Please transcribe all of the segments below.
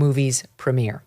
movie's premiere.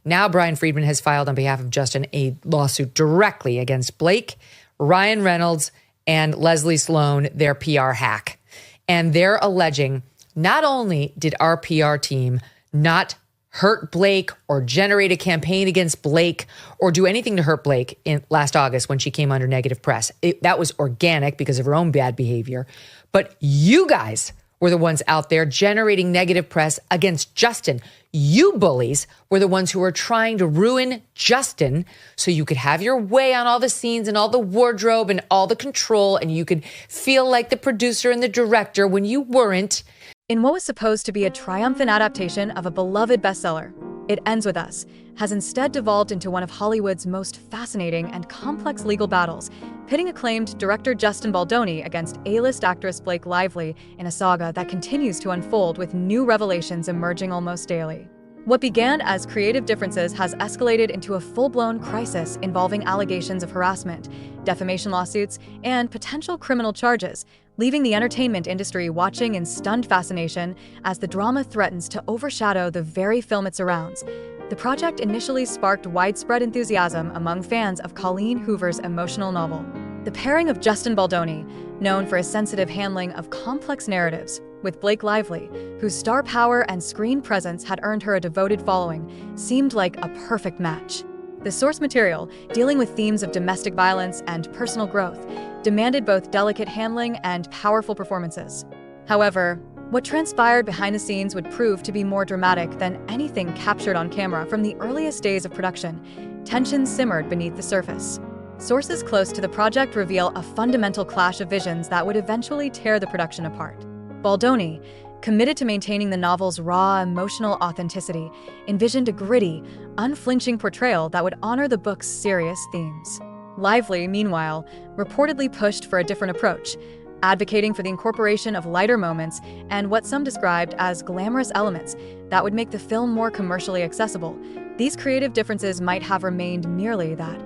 Now Brian Friedman has filed on behalf of Justin a lawsuit directly against Blake, Ryan Reynolds, and Leslie Sloan, their PR hack. And they're alleging not only did our PR team not hurt Blake or generate a campaign against Blake or do anything to hurt Blake in last August when she came under negative press. That was organic because of her own bad behavior. But you guys were the ones out there generating negative press against Justin. You bullies were the ones who were trying to ruin Justin so you could have your way on all the scenes and all the wardrobe and all the control, and you could feel like the producer and the director when you weren't. In what was supposed to be a triumphant adaptation of a beloved bestseller, It Ends With Us has instead devolved into one of Hollywood's most fascinating and complex legal battles, pitting acclaimed director Justin Baldoni against A-list actress Blake Lively in a saga that continues to unfold with new revelations emerging almost daily. What began as creative differences has escalated into a full-blown crisis involving allegations of harassment, defamation lawsuits, and potential criminal charges, leaving the entertainment industry watching in stunned fascination as the drama threatens to overshadow the very film it surrounds. The project initially sparked widespread enthusiasm among fans of Colleen Hoover's emotional novel. The pairing of Justin Baldoni, known for his sensitive handling of complex narratives, with Blake Lively, whose star power and screen presence had earned her a devoted following, seemed like a perfect match. The source material, dealing with themes of domestic violence and personal growth, demanded both delicate handling and powerful performances. However, what transpired behind the scenes would prove to be more dramatic than anything captured on camera from the earliest days of production. Tension simmered beneath the surface. Sources close to the project reveal a fundamental clash of visions that would eventually tear the production apart. Baldoni, committed to maintaining the novel's raw, emotional authenticity, envisioned a gritty, unflinching portrayal that would honor the book's serious themes. Lively, meanwhile, reportedly pushed for a different approach, advocating for the incorporation of lighter moments and what some described as glamorous elements that would make the film more commercially accessible. These creative differences might have remained merely that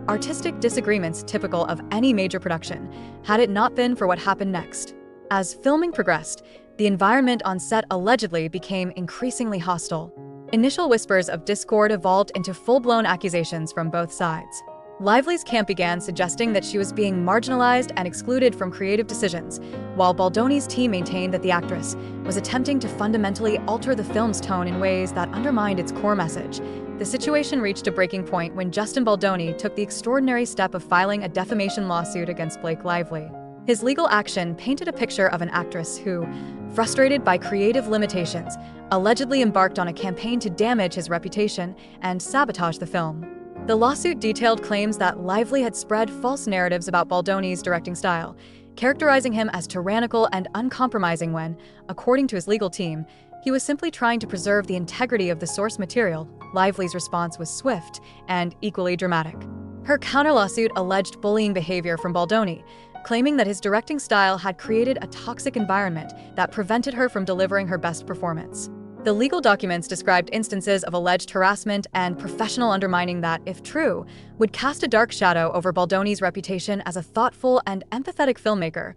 artistic disagreements typical of any major production, had it not been for what happened next. As filming progressed, the environment on set allegedly became increasingly hostile. Initial whispers of discord evolved into full-blown accusations from both sides. Lively's camp began suggesting that she was being marginalized and excluded from creative decisions, while Baldoni's team maintained that the actress was attempting to fundamentally alter the film's tone in ways that undermined its core message. The situation reached a breaking point when Justin Baldoni took the extraordinary step of filing a defamation lawsuit against Blake Lively. His legal action painted a picture of an actress who, frustrated by creative limitations, allegedly embarked on a campaign to damage his reputation and sabotage the film. The lawsuit detailed claims that Lively had spread false narratives about Baldoni's directing style, characterizing him as tyrannical and uncompromising when, according to his legal team, he was simply trying to preserve the integrity of the source material. Lively's response was swift and equally dramatic. Her counter-lawsuit alleged bullying behavior from Baldoni, claiming that his directing style had created a toxic environment that prevented her from delivering her best performance. The legal documents described instances of alleged harassment and professional undermining that, if true, would cast a dark shadow over Baldoni's reputation as a thoughtful and empathetic filmmaker.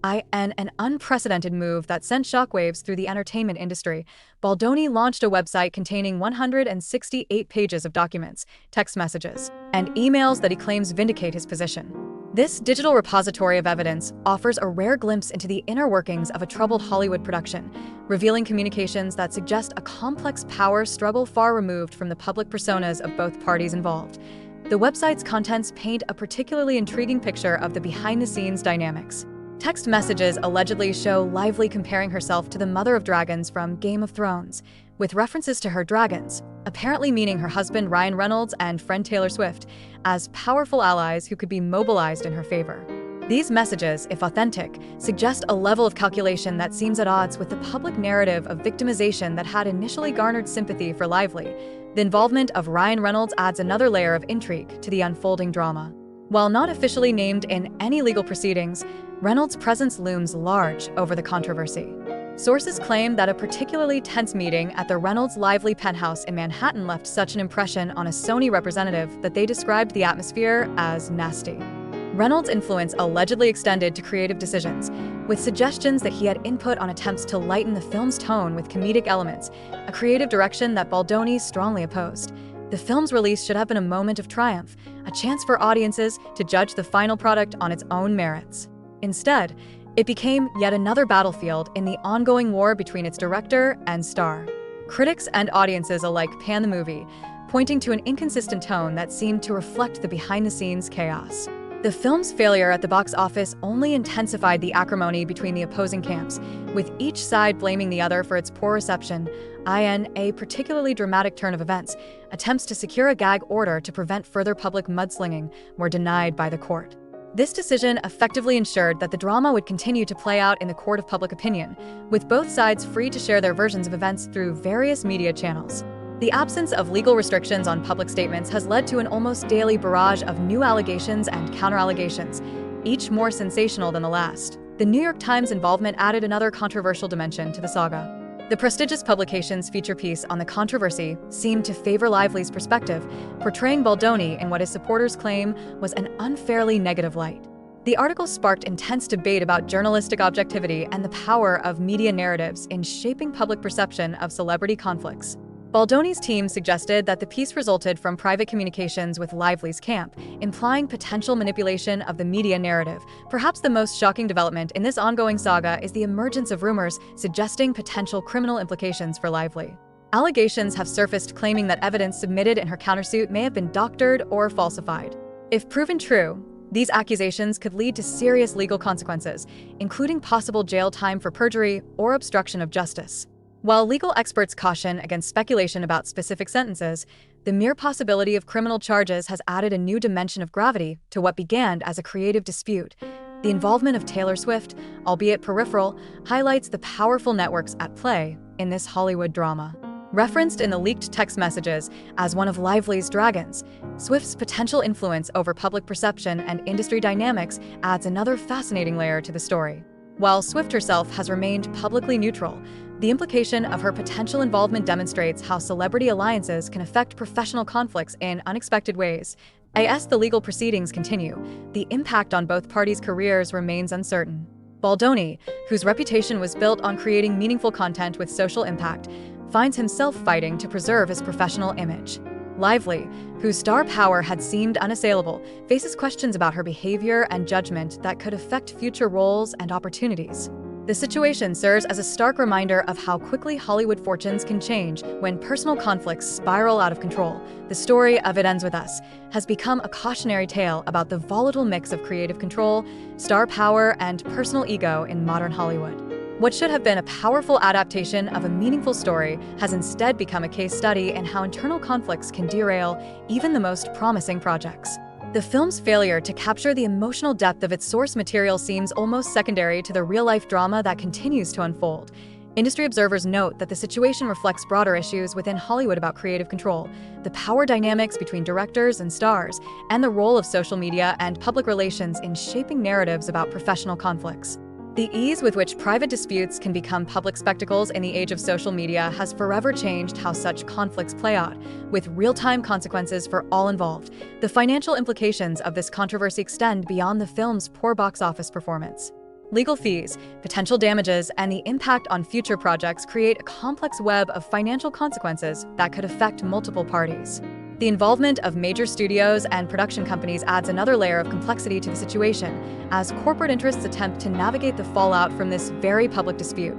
An unprecedented move that sent shockwaves through the entertainment industry. Baldoni launched a website containing 168 pages of documents, text messages, and emails that he claims vindicate his position. This digital repository of evidence offers a rare glimpse into the inner workings of a troubled Hollywood production, revealing communications that suggest a complex power struggle far removed from the public personas of both parties involved. The website's contents paint a particularly intriguing picture of the behind-the-scenes dynamics. Text messages allegedly show Lively comparing herself to the Mother of Dragons from Game of Thrones, with references to her dragons, apparently meaning her husband Ryan Reynolds and friend Taylor Swift, as powerful allies who could be mobilized in her favor. These messages, if authentic, suggest a level of calculation that seems at odds with the public narrative of victimization that had initially garnered sympathy for Lively. The involvement of Ryan Reynolds adds another layer of intrigue to the unfolding drama. While not officially named in any legal proceedings, Reynolds' presence looms large over the controversy. Sources claim that a particularly tense meeting at the Reynolds-Lively penthouse in Manhattan left such an impression on a Sony representative that they described the atmosphere as nasty. Reynolds' influence allegedly extended to creative decisions, with suggestions that he had input on attempts to lighten the film's tone with comedic elements, a creative direction that Baldoni strongly opposed. The film's release should have been a moment of triumph, a chance for audiences to judge the final product on its own merits. Instead, it became yet another battlefield in the ongoing war between its director and star. Critics and audiences alike panned the movie, pointing to an inconsistent tone that seemed to reflect the behind-the-scenes chaos. The film's failure at the box office only intensified the acrimony between the opposing camps, with each side blaming the other for its poor reception. In a particularly dramatic turn of events, attempts to secure a gag order to prevent further public mudslinging were denied by the court. This decision effectively ensured that the drama would continue to play out in the court of public opinion, with both sides free to share their versions of events through various media channels. The absence of legal restrictions on public statements has led to an almost daily barrage of new allegations and counter-allegations, each more sensational than the last. The New York Times' involvement added another controversial dimension to the saga. The prestigious publication's feature piece on the controversy seemed to favor Lively's perspective, portraying Baldoni in what his supporters claim was an unfairly negative light. The article sparked intense debate about journalistic objectivity and the power of media narratives in shaping public perception of celebrity conflicts. Baldoni's team suggested that the piece resulted from private communications with Lively's camp, implying potential manipulation of the media narrative. Perhaps the most shocking development in this ongoing saga is the emergence of rumors suggesting potential criminal implications for Lively. Allegations have surfaced claiming that evidence submitted in her countersuit may have been doctored or falsified. If proven true, these accusations could lead to serious legal consequences, including possible jail time for perjury or obstruction of justice. While legal experts caution against speculation about specific sentences, the mere possibility of criminal charges has added a new dimension of gravity to what began as a creative dispute. The involvement of Taylor Swift, albeit peripheral, highlights the powerful networks at play in this Hollywood drama. Referenced in the leaked text messages as one of Lively's dragons, Swift's potential influence over public perception and industry dynamics adds another fascinating layer to the story. While Swift herself has remained publicly neutral, the implication of her potential involvement demonstrates how celebrity alliances can affect professional conflicts in unexpected ways. As the legal proceedings continue, the impact on both parties' careers remains uncertain. Baldoni, whose reputation was built on creating meaningful content with social impact, finds himself fighting to preserve his professional image. Lively, whose star power had seemed unassailable, faces questions about her behavior and judgment that could affect future roles and opportunities. The situation serves as a stark reminder of how quickly Hollywood fortunes can change when personal conflicts spiral out of control. The story of It Ends With Us has become a cautionary tale about the volatile mix of creative control, star power, and personal ego in modern Hollywood. What should have been a powerful adaptation of a meaningful story has instead become a case study in how internal conflicts can derail even the most promising projects. The film's failure to capture the emotional depth of its source material seems almost secondary to the real-life drama that continues to unfold. Industry observers note that the situation reflects broader issues within Hollywood about creative control, the power dynamics between directors and stars, and the role of social media and public relations in shaping narratives about professional conflicts. The ease with which private disputes can become public spectacles in the age of social media has forever changed how such conflicts play out, with real-time consequences for all involved. The financial implications of this controversy extend beyond the film's poor box office performance. Legal fees, potential damages, and the impact on future projects create a complex web of financial consequences that could affect multiple parties. The involvement of major studios and production companies adds another layer of complexity to the situation, as corporate interests attempt to navigate the fallout from this very public dispute.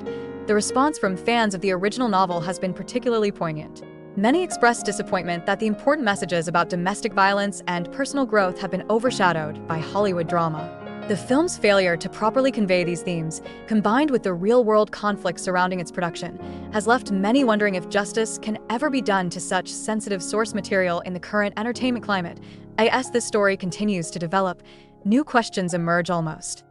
The response from fans of the original novel has been particularly poignant. Many expressed disappointment that the important messages about domestic violence and personal growth have been overshadowed by Hollywood drama. The film's failure to properly convey these themes, combined with the real-world conflict surrounding its production, has left many wondering if justice can ever be done to such sensitive source material in the current entertainment climate. As this story continues to develop, new questions emerge almost